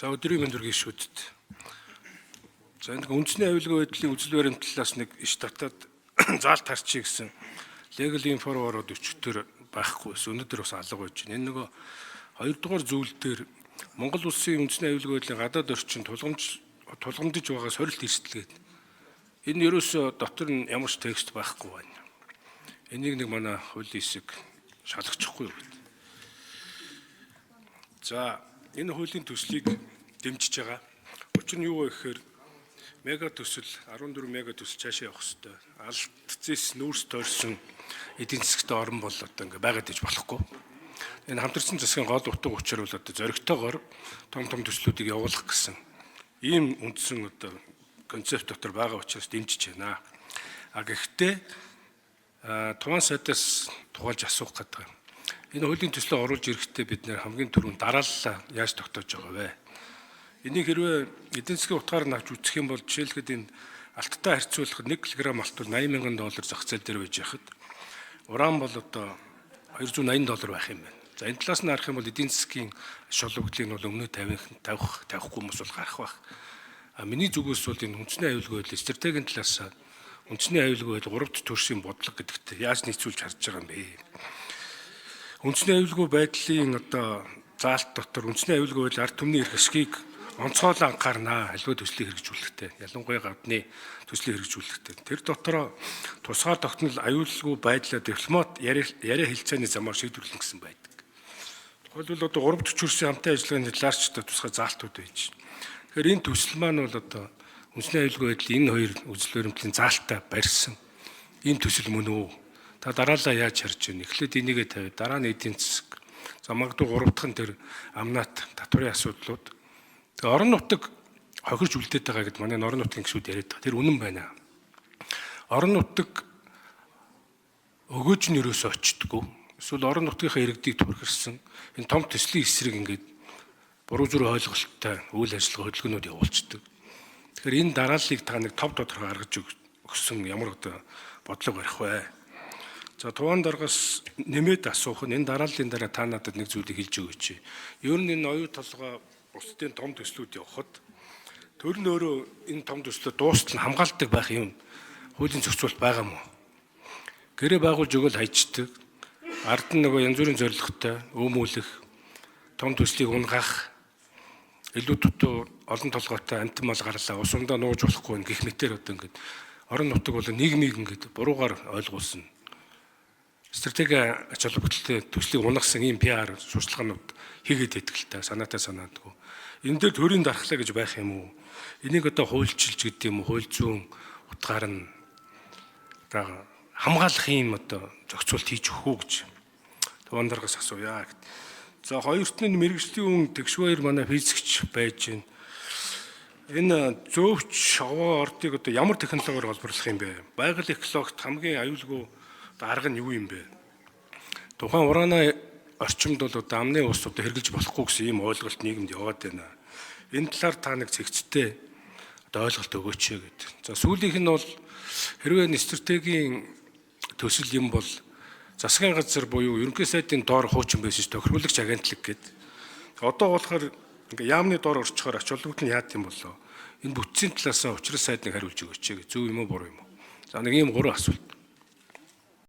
За өдрийн мэнд хүргэе шүүдэд. За энэ үндэсний аюулгүй байдлын үзэл баримт талаас нэг иш татаад заалт харчий гэсэн legal info ороод өчтөр байхгүй ус өнөөдөр бас алга байж байна. Энэ нөгөө хоёрдугаар зүйл дээр Монгол улсын үндэсний аюулгүй байдлын гадаад орчин тулгамдж байгаа сорилт эрсдэлгээд энэ ерөөсөө дотор нь ямар ч текст байхгүй байна. Энийг нэг манай хуулийн хэсэг шалгачихгүй юу. За энэ хуулийн төслийг дэмжиж байгаа. Учир нь юу вэ гэхээр мега төсөл 14 мега төсөл цаашаа явах хэрэгтэй. Алт зэс нүүрс тойрсон эдийн засгт орн бол одоо ингээ байгаад иж болохгүй. Энэ хамтарсан засгийн гол утга учир бол одоо зоригтойгоор том төслүүдийг явуулах гэсэн ийм үндсэн одоо концепт дотор байгаа учраас дэмжиж байна. Гэхдээ туван сайдаас тухайлж асуух гэдэг. Энэ хуулийн төслөө оруулж ирэхдээ бид нэр хамгийн түрүүнд дараалал яаж тогтоож байгаа вэ? Энийг хэрвээ эдийн засгийн утгаар нь авч үзэх юм бол жишээлхэд энэ алттай харьцуулахад 1 кг алт бол $80,000 зах зээл дээр байж хахад уран бол одоо $280 байх юм байна. За энэ талаас нь харах юм бол эдийн засгийн шологдлыг нь бол өмнө тавихгүй хүмүүс бол гарах байх. Миний зүгээс бол энэ үндэсний аюулгүй байдал стратегийн талаас үндэсний аюулгүй байдал 3 төрлийн бодлого гэдэгт яаж нийцүүлж харж байгаа юм бэ? Үндэсний аюулгүй байдлын одоо заалт дотор үндэсний аюулгүй байдал ард түмний эрх ашгийг онцгойлон анхаарнаа аливаа төслийг хэрэгжүүлэхдээ ялангуяа гадны төслийг хэрэгжүүлэхдээ тэр дотороо тусгаар тогтнол аюулгүй байдлаа дипломат яриа хэлцээний замаар шийдвэрлэн гэсэн байдаг. Тухайлбал одоо 3 төрлийн хамтын ажиллагааны талаарч тусгай заалтууд байж. Тэгэхээр энэ төсөл маань бол одоо үндэсний аюулгүй байдлын энэ хоёр үзэл баримтлалын заалтаа барьсан ийм төсөл мөн үү? Та дараалал яаж харж байна? Эхлээд энийгээ тавиад дараа нь эдийн засаг. За магадгүй 3 дахь нь тэр амнат татварын асуудлууд. Тэгээ орон нутаг хохирч үлдээд байгаа гэдээ манай орон нутгийн гишүүд яриад байгаа. Тэр үнэн байна. Орон нутаг өгөөж нь ерөөсөө очтдоггүй. Эсвэл орон нутгийнхаа иргэдийг түрхэрсэн энэ том төслийн эсрэг ингээд буруу зүрх ойлголттой үйл ажиллагаа хөдөлгөөнүүд явуулцдаг. Тэгэхээр энэ дарааллыг та нэг тов тодорхой гаргаж өгсөн ямар одоо бодлого барих вэ? За туван даргаас нэмээд асуух нь энэ дарааллын дараа та надад нэг зүйлийг хэлж өгөөч. Ер нь энэ оюу толгой бусдын том төслүүд явахад төр нь өөрөө энэ том төслөө дуустал нь хамгаалдаг байх юм хуулийн зохицуулалт байгаа мó. Гэрээ байгуулж өгөөл хайчдаг. Ард нь нөгөө янз бүрийн зорилготой өөмүүлэх том төслийг унгах илүү дутуу олон толгойтой амтан мал гарлаа ус ундаа нууж болохгүй гэх мэтэр одоо ингээд орон нутаг бол нийгмийг ингээд буруугаар ойлгуулсан стратеги ач холбогдолтой төслийг унгасан ийм PR сурчлагынууд хийгээд байдаг л та санаатай санаадгүй. Энэ дээр төрийн дархлаа гэж байх юм уу? Энийг одоо хуульчилж гэдэг юм уу? Хууль зүйн утгаар нь одоо хамгаалах юм одоо зохицуулт хийж өгөх үү гэж туван даргаас асууя гэд. За хоёрт нь мэрэгжлийн тэгш баяр манай физикч байж байна. Энэ зөөвч овоо ордыг одоо ямар технологиор холборлох юм бэ? Байгаль экологт хамгийн аюулгүй арга нь юу юм бэ? Тухайн ураны орчимд бол одоо амны ус одоо хэрглэж болохгүй гэсэн ийм ойлголт нийгэмд яваад байна. Энэ талаар та нэг цэгцтэй одоо ойлголт өгөөч гэдэг. За сүүлийнх нь бол хэрвээ стратегийн төсөл юм бол засгийн газар буюу ерөнхий сайдын доор хуучин байсан тохируулагч агентлаг гэдэг. Одоо болохоор ингээ яамны доор орчхоор ач холбогдол нь яад юм болоо. Энэ бүтцийн талаас учрал сайд нэг хариулж өгөөч гэж. Зөв юм уу буруу юм уу? За нэг ийм 3 асуулт.